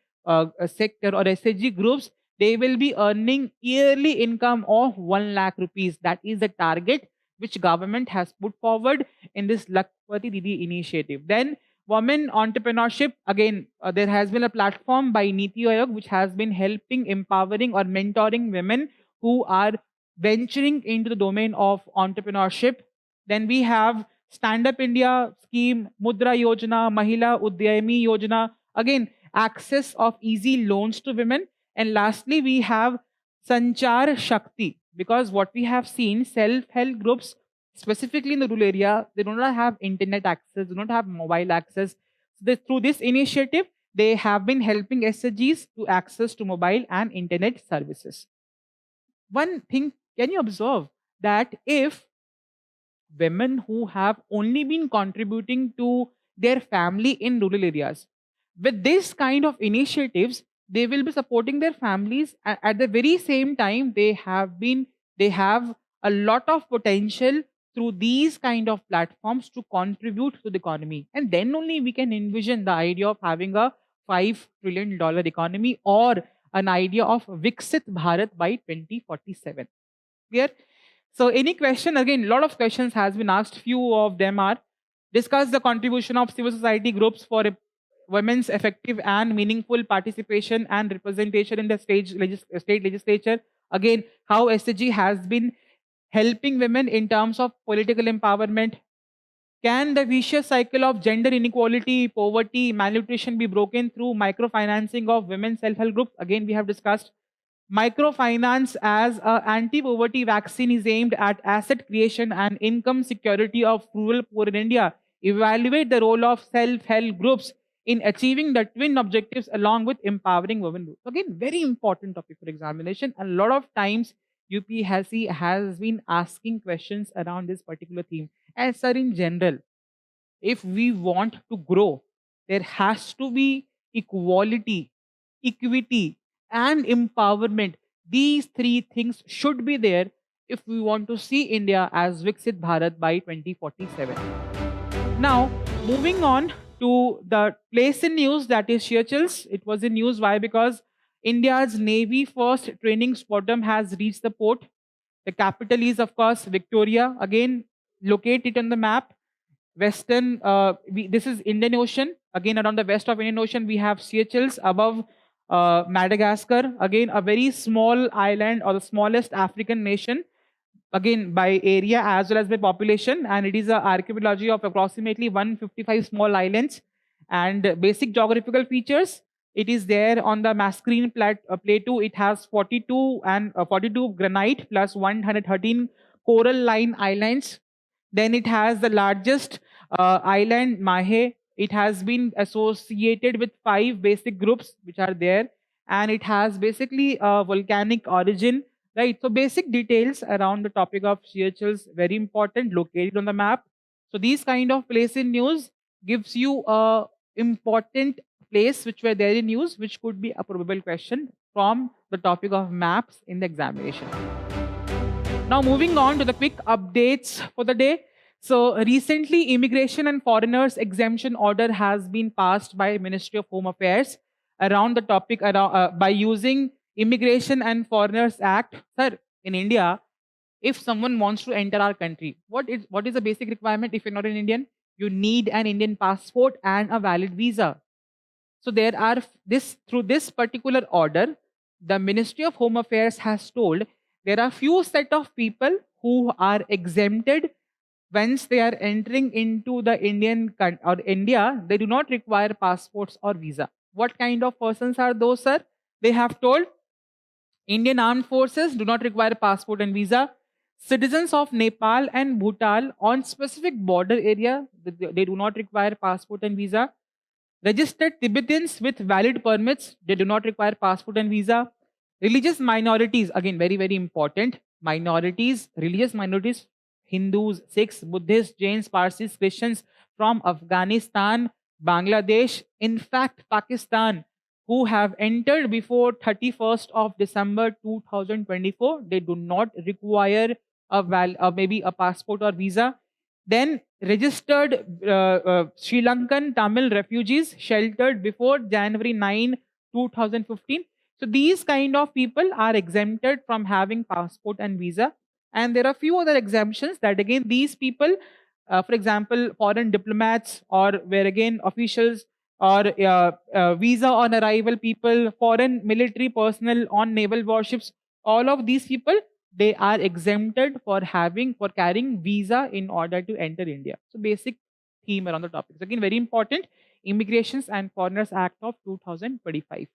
sector or SHG groups, they will be earning yearly income of 1 lakh rupees. That is the target which government has put forward in this Lakpati Didi initiative. Then, women entrepreneurship. Again, there has been a platform by Niti Aayog which has been helping, empowering, or mentoring women who are venturing into the domain of entrepreneurship. Then we have Stand Up India scheme, Mudra Yojana, Mahila Udyami Yojana. Again, access of easy loans to women. And lastly, we have Sanchar Shakti. Because what we have seen, self-help groups, specifically in the rural area, they do not have internet access, do not have mobile access. Through this initiative, they have been helping SHGs to access to mobile and internet services. One thing, can you observe that if women who have only been contributing to their family in rural areas, with this kind of initiatives, they will be supporting their families. At the very same time, they have a lot of potential through these kind of platforms to contribute to the economy. And then only we can envision the idea of having a $5 trillion economy, or an idea of Viksit Bharat by 2047. Clear? So any question, again, a lot of questions has been asked. Few of them are: discuss the contribution of civil society groups for women's effective and meaningful participation and representation in the state legislature. Again, how SHG has been helping women in terms of political empowerment. Can the vicious cycle of gender inequality, poverty, malnutrition be broken through microfinancing of women's self-help groups? Again, we have discussed. Microfinance as an anti-poverty vaccine is aimed at asset creation and income security of rural poor in India. Evaluate the role of self-help groups in achieving the twin objectives along with empowering women. Again, very important topic for examination. A lot of times UPSC has been asking questions around this particular theme. As sir, in general, if we want to grow, there has to be equality, equity, and empowerment. These three things should be there if we want to see India as Viksit Bharat by 2047. Now, moving on to the place in news, that is Seychelles. It was in news. Why? Because India's Navy first training squadron has reached the port. The capital is, of course, Victoria. Again, locate it on the map. Western, this is Indian Ocean. Again, around the west of Indian Ocean, we have Seychelles above Madagascar. Again, a very small island, or the smallest African nation, again by area as well as by population, and it is an archipelago of approximately 155 small islands. And basic geographical features, it is there on the Mascarene plateau. It has 42 granite plus 113 coral line islands. Then it has the largest island, Mahe. It has been associated with 5 basic groups which are there, and it has basically a volcanic origin. right? So basic details around the topic of Seychelles, very important, located on the map. So these kind of place in news gives you a important place which were there in news, which could be a probable question from the topic of maps in the examination. Now, moving on to the quick updates for the day. So, recently, Immigration and Foreigners Exemption Order has been passed by Ministry of Home Affairs around the topic by using Immigration and Foreigners Act. Sir, in India, if someone wants to enter our country, what is the basic requirement? If you're not an Indian, you need an Indian passport and a valid visa. So there are this through this particular order, the Ministry of Home Affairs has told there are few set of people who are exempted once they are entering into the or India. They do not require passports or visa. What kind of persons are those, sir? They have told Indian Armed Forces do not require passport and visa. Citizens of Nepal and Bhutan on specific border area, they do not require passport and visa. Registered Tibetans with valid permits, they do not require passport and visa. Religious minorities, again, very, very important. Minorities, religious minorities, Hindus, Sikhs, Buddhists, Jains, Parsis, Christians from Afghanistan, Bangladesh, in fact, Pakistan, who have entered before 31st of December 2024, they do not require maybe a passport or visa. Then registered Sri Lankan Tamil refugees sheltered before January 9, 2015. So these kind of people are exempted from having passport and visa. And there are few other exemptions that again these people, for example, foreign diplomats or where again officials or visa on arrival people, foreign military personnel on naval warships, all of these people, they are exempted for carrying visa in order to enter India. So basic theme around the topics. Again, very important, Immigrations and Foreigners Act of 2025.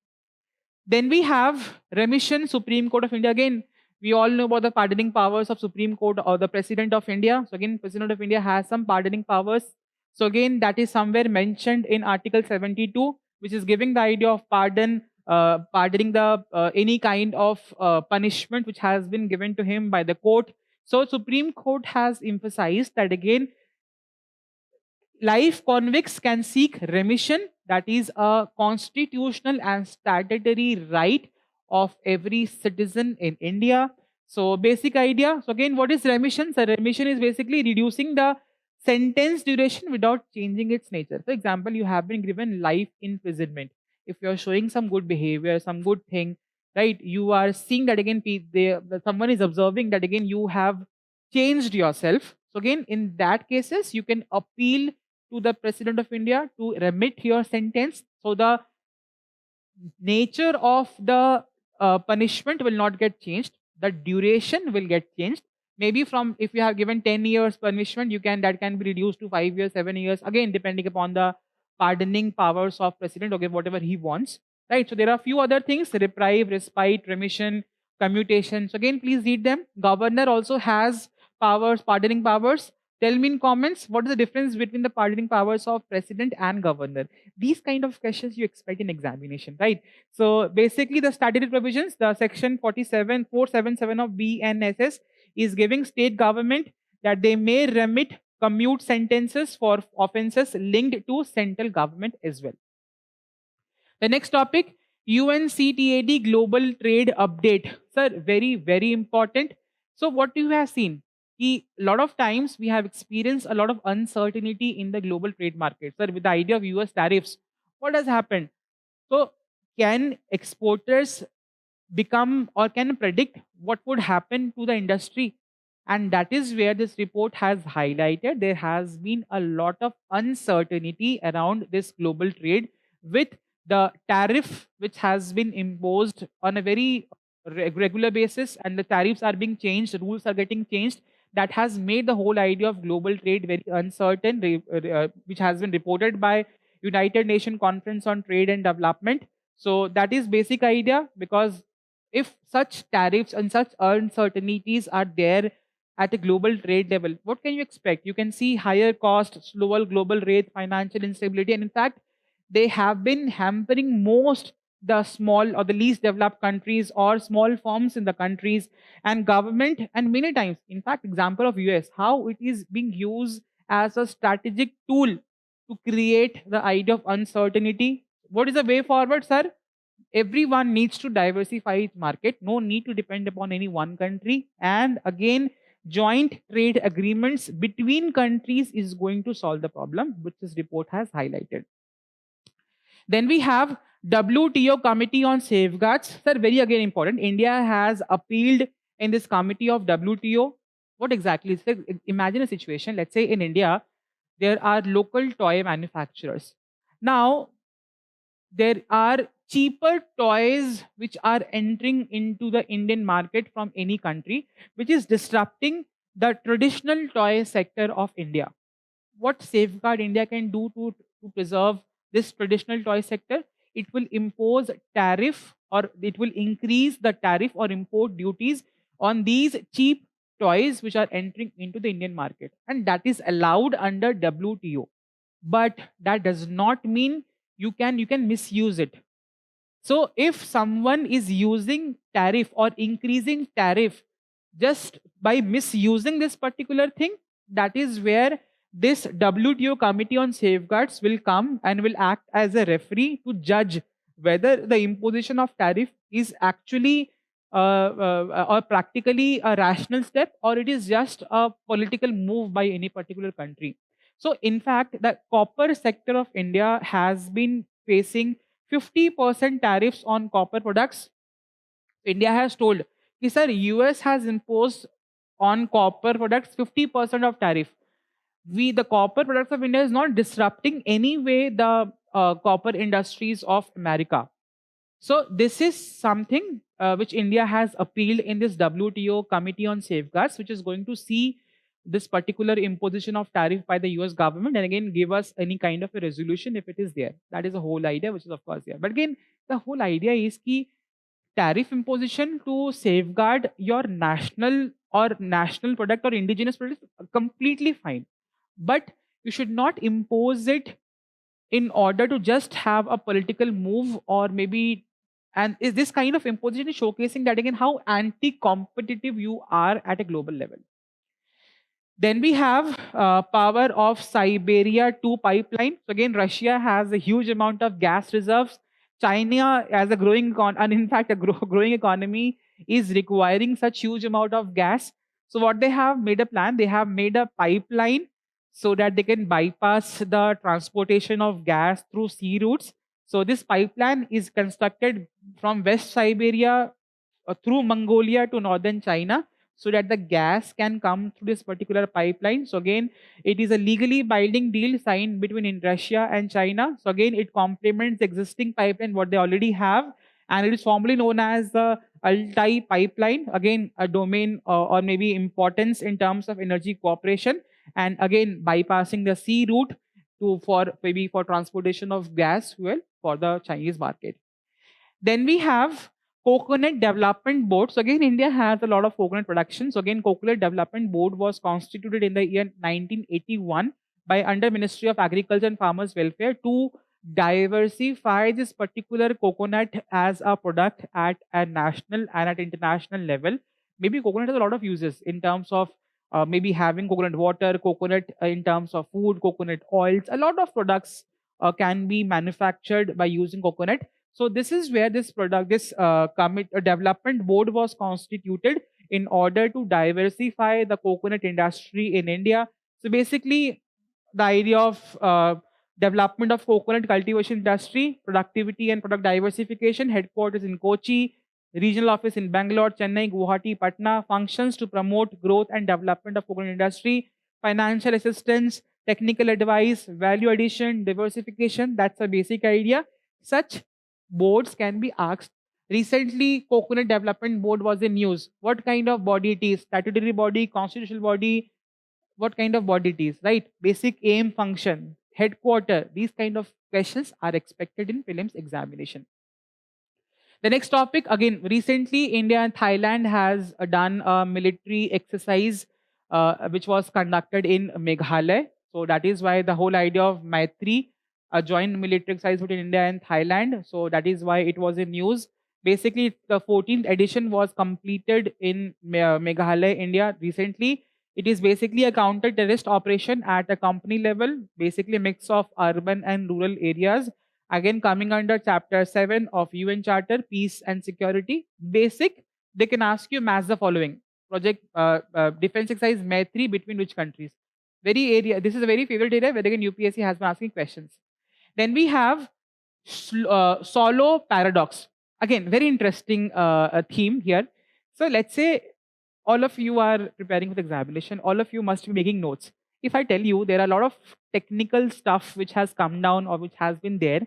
Then we have remission, Supreme Court of India. Again, we all know about the pardoning powers of Supreme Court or the President of India. So again, President of India has some pardoning powers. So again, that is somewhere mentioned in Article 72, which is giving the idea of pardoning the any kind of punishment which has been given to him by the court. So Supreme Court has emphasized that again, life convicts can seek remission. That is a constitutional and statutory right of every citizen in India. So basic idea. So again, what is remission? So remission is basically reducing the sentence duration without changing its nature. For example, you have been given life imprisonment. If you are showing some good behavior, some good thing, right? You are seeing that again, someone is observing that again you have changed yourself. So again, in that cases, you can appeal to the President of India to remit your sentence. So the nature of the punishment will not get changed. The duration will get changed. Maybe from if you have given 10 years punishment, that can be reduced to 5 years, 7 years. Again, depending upon the pardoning powers of President, okay, whatever he wants. Right. So there are a few other things: reprieve, respite, remission, commutation. So again, please read them. Governor also has powers, pardoning powers. Tell me in comments what is the difference between the pardoning powers of president and governor. These kind of questions you expect in examination, right? So basically the statutory provisions, the section 477 of BNSS is giving state government that they may remit commute sentences for offences linked to central government as well. The next topic, UNCTAD Global Trade Update. Sir, very, very important. So what you have seen? A lot of times we have experienced a lot of uncertainty in the global trade market. Sir, with the idea of US tariffs, what has happened? So can exporters become or can predict what would happen to the industry? And that is where this report has highlighted there has been a lot of uncertainty around this global trade with the tariff which has been imposed on a very regular basis, and the tariffs are being changed, rules are getting changed. That has made the whole idea of global trade very uncertain, which has been reported by United Nations Conference on Trade and Development. So that is basic idea, because if such tariffs and such uncertainties are there at a global trade level, what can you expect? You can see higher cost, slower global rate, financial instability, and in fact, they have been hampering most the small or the least developed countries or small firms in the countries and government, and many times, in fact, example of US, how it is being used as a strategic tool to create the idea of uncertainty. What is the way forward, sir? Everyone needs to diversify its market, no need to depend upon any one country, and again, joint trade agreements between countries is going to solve the problem, which this report has highlighted. Then we have WTO Committee on Safeguards. Sir, very again important. India has appealed in this committee of WTO. What exactly? Sir, imagine a situation. Let's say in India, there are local toy manufacturers. Now, there are cheaper toys which are entering into the Indian market from any country, which is disrupting the traditional toy sector of India. What safeguard India can do to preserve this traditional toy sector? It will impose tariff, or it will increase the tariff or import duties on these cheap toys which are entering into the Indian market. And that is allowed under WTO. But that does not mean you can misuse it. So if someone is using tariff or increasing tariff just by misusing this particular thing, that is where this WTO Committee on Safeguards will come and will act as a referee to judge whether the imposition of tariff is actually or practically a rational step, or it is just a political move by any particular country. So in fact, the copper sector of India has been facing 50% tariffs on copper products. India has told, sir, US has imposed on copper products 50% of tariff. The copper products of India is not disrupting any way the copper industries of America. So this is something which India has appealed in this WTO Committee on Safeguards, which is going to see this particular imposition of tariff by the US government and again give us any kind of a resolution if it is there. That is the whole idea, which is of course there. But again, the whole idea is ki tariff imposition to safeguard your national product or indigenous product, completely fine. But you should not impose it in order to just have a political move, or maybe, and is this kind of imposition is showcasing that again how anti-competitive you are at a global level. Then we have power of Siberia 2 pipeline. So again, Russia has a huge amount of gas reserves. China, as a growing and in fact a growing economy, is requiring such huge amount of gas. So what they have made a plan, they have made a pipeline so that they can bypass the transportation of gas through sea routes. So this pipeline is constructed from West Siberia through Mongolia to northern China, so that the gas can come through this particular pipeline. So again, it is a legally binding deal signed between Russia and China. So again, it complements the existing pipeline what they already have, and it is formally known as the Altai pipeline. Again, a domain or maybe importance in terms of energy cooperation, and again bypassing the sea route for transportation of gas fuel for the Chinese market. Then we have Coconut Development Board. So again, India has a lot of coconut production. So again, Coconut Development Board was constituted in the year 1981 by under Ministry of Agriculture and Farmers Welfare to diversify this particular coconut as a product at a national and at international level. Maybe coconut has a lot of uses in terms of maybe having coconut water, coconut in terms of food, coconut oils. A lot of products can be manufactured by using coconut. So this is where this development board was constituted in order to diversify the coconut industry in India. So basically, the idea of development of coconut cultivation industry, productivity and product diversification, headquarters in Kochi, regional office in Bangalore, Chennai, Guwahati, Patna, functions to promote growth and development of coconut industry, financial assistance, technical advice, value addition, diversification. That's a basic idea. Such boards can be asked. Recently, Coconut Development Board was in news. What kind of body it is? Statutory body, constitutional body, what kind of body it is, right? Basic aim, function, headquarter. These kind of questions are expected in prelims examination. The next topic, again, recently India and Thailand has done a military exercise which was conducted in Meghalaya. So that is why the whole idea of Maitri a joint military exercise between India and Thailand. So that is why it was in news. Basically, the 14th edition was completed in Meghalaya, India recently. It is basically a counter-terrorist operation at a company level, basically a mix of urban and rural areas. Again, coming under Chapter 7 of UN Charter, Peace and Security. Basic, they can ask you match the following. Project Defense Exercise Maitri between which countries? Very area. This is a very favorite area where again UPSC has been asking questions. Then we have solo paradox. Again, very interesting theme here. So let's say all of you are preparing for the examination. All of you must be making notes. If I tell you there are a lot of technical stuff which has come down or which has been there,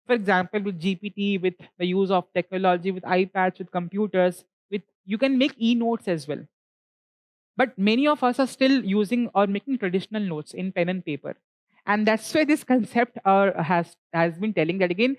for example, with GPT, with the use of technology, with iPads, with computers, with you can make e-notes as well. But many of us are still using or making traditional notes in pen and paper. And that's why this concept has been telling that again,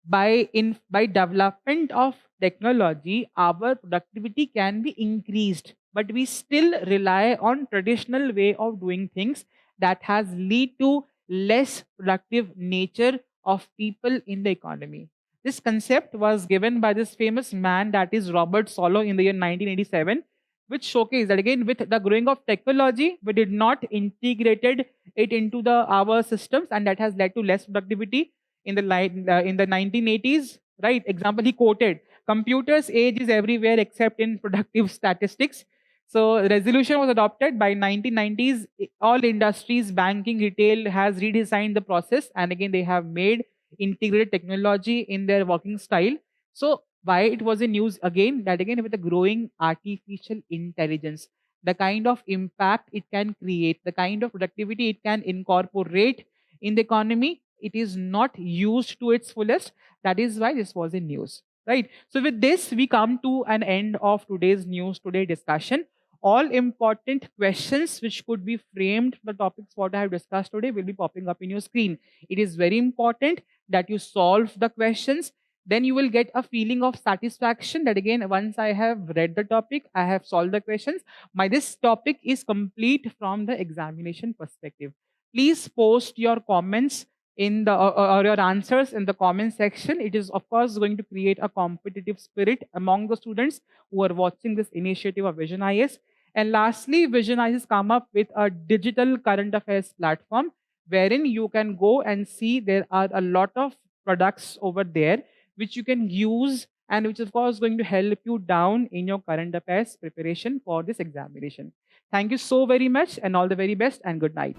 by development of technology, our productivity can be increased, but we still rely on traditional way of doing things that has lead to less productive nature of people in the economy. This concept was given by this famous man, that is Robert Solow, in the year 1987, which showcased that again with the growing of technology, we did not integrated it into our systems, and that has led to less productivity in the 1980s. Right? Example he quoted: "Computers age is everywhere except in productive statistics." So resolution was adopted by 1990s. All industries, banking, retail has redesigned the process, and again they have made integrated technology in their working style. So why it was in news again? That again with the growing artificial intelligence, the kind of impact it can create, the kind of productivity it can incorporate in the economy, it is not used to its fullest. That is why this was in news. Right. So with this, we come to an end of today's news today discussion. All important questions which could be framed the topics what I have discussed today will be popping up in your screen. It is very important that you solve the questions. Then you will get a feeling of satisfaction that again, once I have read the topic, I have solved the questions. This topic is complete from the examination perspective. Please post your comments in the or your answers in the comment section. It is of course going to create a competitive spirit among the students who are watching this initiative of Vision IS. And lastly, Vision IS has come up with a digital current affairs platform wherein you can go and see there are a lot of products over there which you can use, and which is of course going to help you down in your current affairs preparation for this examination. Thank you so very much, and all the very best, and good night.